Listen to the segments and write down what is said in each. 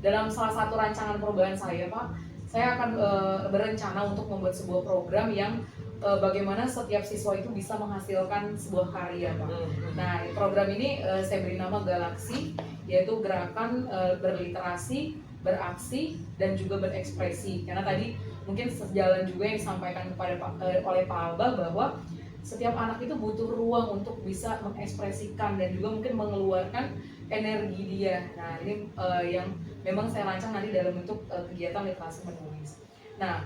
dalam salah satu rancangan perubahan saya Pak, saya akan berencana untuk membuat sebuah program yang bagaimana setiap siswa itu bisa menghasilkan sebuah karya Pak. Nah program ini saya beri nama Galaksi, yaitu gerakan berliterasi, beraksi, dan juga berekspresi. Karena tadi mungkin sejalan juga yang disampaikan oleh Pak Alba bahwa setiap anak itu butuh ruang untuk bisa mengekspresikan dan juga mungkin mengeluarkan energi dia. Nah ini yang memang saya rancang nanti dalam bentuk kegiatan literasi menulis. Nah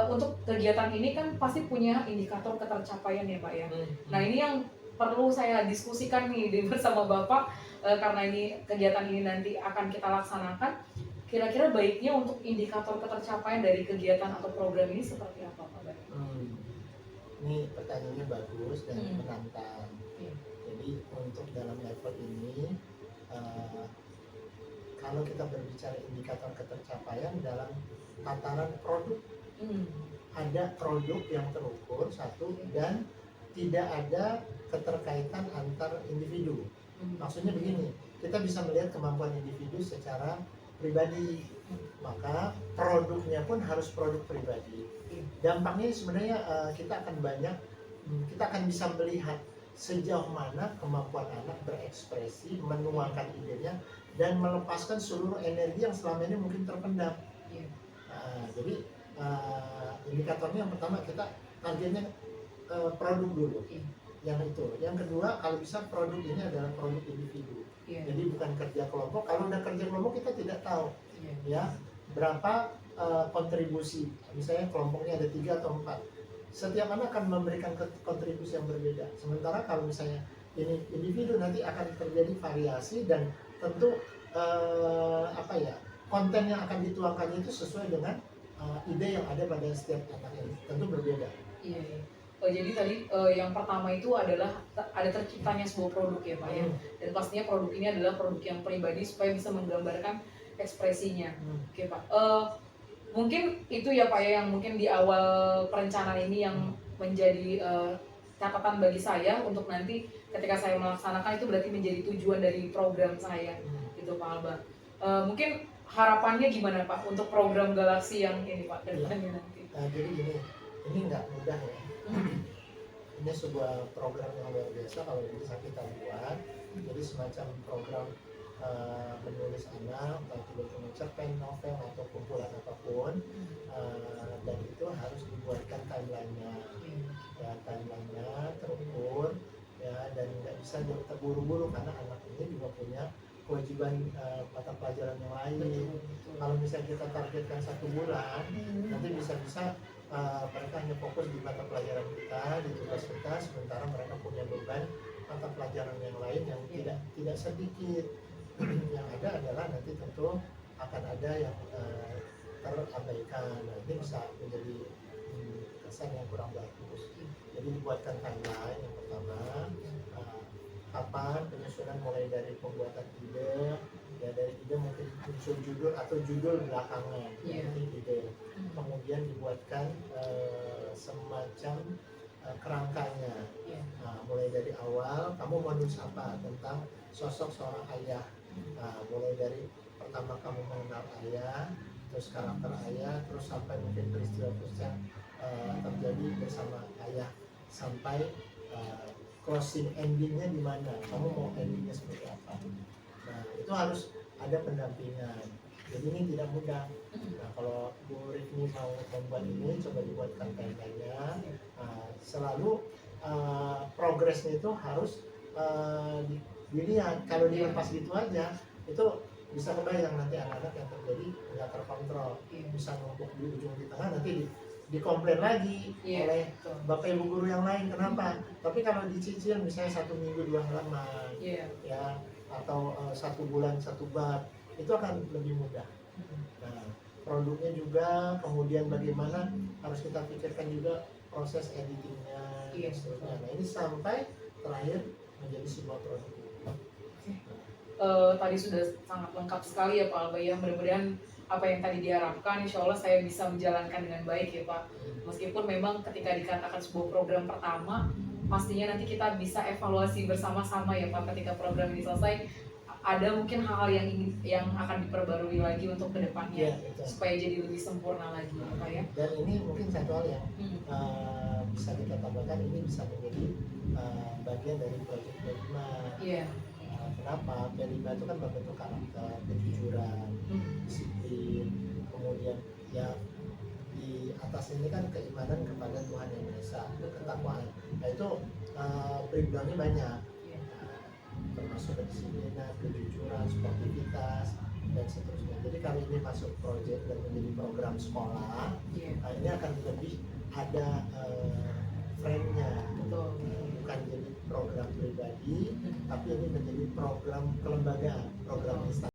untuk kegiatan ini kan pasti punya indikator ketercapaian ya Pak ya. Nah ini yang perlu saya diskusikan nih bersama Bapak karena ini kegiatan ini nanti akan kita laksanakan. Kira-kira baiknya untuk indikator ketercapaian dari kegiatan atau program ini seperti apa Pak? Ini pertanyaannya bagus dan menantang. Iya. Jadi untuk dalam level ini, kalau kita berbicara indikator ketercapaian dalam tataran produk, ada produk yang terukur satu dan tidak ada keterkaitan antar individu. Maksudnya begini, kita bisa melihat kemampuan individu secara pribadi, maka produknya pun harus produk pribadi. Dampaknya sebenarnya kita akan bisa melihat sejauh mana kemampuan anak berekspresi, menuangkan idenya, dan melepaskan seluruh energi yang selama ini mungkin terpendam. Jadi indikatornya yang pertama kita targetnya produk dulu. Yang itu. Yang kedua, kalau bisa produk ini adalah produk individu. Jadi bukan kerja kelompok. Kalau udah kerja kelompok kita tidak tahu ya berapa kontribusi. Misalnya kelompoknya ada 3 atau 4. Setiap anak akan memberikan kontribusi yang berbeda. Sementara kalau misalnya ini individu, nanti akan terjadi variasi dan tentu konten yang akan dituangkan itu sesuai dengan ide yang ada pada setiap anak ini. Tentu berbeda. Jadi tadi yang pertama itu adalah ada terciptanya sebuah produk ya Pak ya. Dan pastinya produk ini adalah produk yang pribadi supaya bisa menggambarkan ekspresinya. Oke Pak. Mungkin itu ya Pak ya yang mungkin di awal perencanaan ini yang menjadi catatan bagi saya untuk nanti ketika saya melaksanakan itu berarti menjadi tujuan dari program saya gitu Pak Alba. Mungkin harapannya gimana Pak untuk program Galaksi yang ini Pak ke depannya nanti? Jadi gini, ini nggak mudah ya. Ini sebuah program yang luar biasa kalau bisa kita buat. Jadi semacam program menulis anak, entah itu buku cerpen, novel atau kumpulan apapun, dan itu harus dibuatkan timelinenya, ya timelinenya terukur, ya dan nggak bisa terburu-buru karena anak ini juga punya kewajiban mata pelajaran yang lain. Kalau misalnya kita targetkan 1 bulan, nanti bisa-bisa mereka hanya fokus di mata pelajaran kita, di tugas kita, sementara mereka punya beban mata pelajaran yang lain yang tidak sedikit. Yang ada adalah nanti tentu akan ada yang terabaikan. Nah, ini bisa menjadi kesan yang kurang bagus. Jadi dibuatkan timeline yang pertama, kapan penyusunan mulai dari pembuatan ide, ya dari ide mungkin muncul judul atau judul belakangan, ini ide. Kemudian dibuatkan semacam kerangkanya. Mulai dari awal kamu mau nulis apa tentang sosok seorang ayah. Mulai dari pertama kamu mengenal ayah, terus karakter ayah, terus sampai mungkin peristiwa-peristiwa terjadi bersama ayah, sampai closing endingnya di mana, kamu mau endingnya seperti apa. Nah itu harus ada pendampingan. Jadi ini tidak mudah. Nah kalau Bu Rifni mau membuat ini, coba dibuatkan timelinenya. Selalu progresnya itu harus dilihat. Kalau dilepas gitu aja, itu bisa kebayang nanti anak-anak yang terjadi nggak terkontrol, bisa numpuk di ujung di tengah, nanti dikomplain lagi oleh bapak ibu guru yang lain. Kenapa? Tapi kalau dicicil misalnya 1 minggu 2 halaman, ya atau 1 bulan 1 bab, itu akan lebih mudah. Nah produknya juga, kemudian bagaimana harus kita pikirkan juga proses editingnya dan seterusnya. Nah ini sampai terakhir menjadi sebuah produk. Tadi sudah sangat lengkap sekali ya Pak Alba ya. Mudah-mudahan apa yang tadi diharapkan insya Allah saya bisa menjalankan dengan baik ya Pak. Meskipun memang ketika dikatakan sebuah program pertama, pastinya nanti kita bisa evaluasi bersama-sama ya Pak ketika program ini selesai. ada mungkin hal-hal yang akan diperbarui lagi untuk kedepannya Iya, itu. supaya jadi lebih sempurna lagi Pak ya. Dan ini mungkin satu hal yang Hmm. bisa kita tambahkan, ini bisa menjadi bagian dari proyek P5. Iya. Kenapa? P5 itu kan membentuk karakter, kejujuran, disiplin, kemudian ya di atas ini kan keimanan kepada Tuhan Yang Maha Esa, ketakwaan. Nah itu breakdownnya banyak, Iya. termasuk kedisiplinan, kejujuran, sportivitas, dan seterusnya. Jadi kalau ini masuk proyek dan menjadi program sekolah, Iya. ini akan lebih ada frame-nya, Betul. bukan jadi program pribadi, tapi ini menjadi program kelembagaan, program instansi.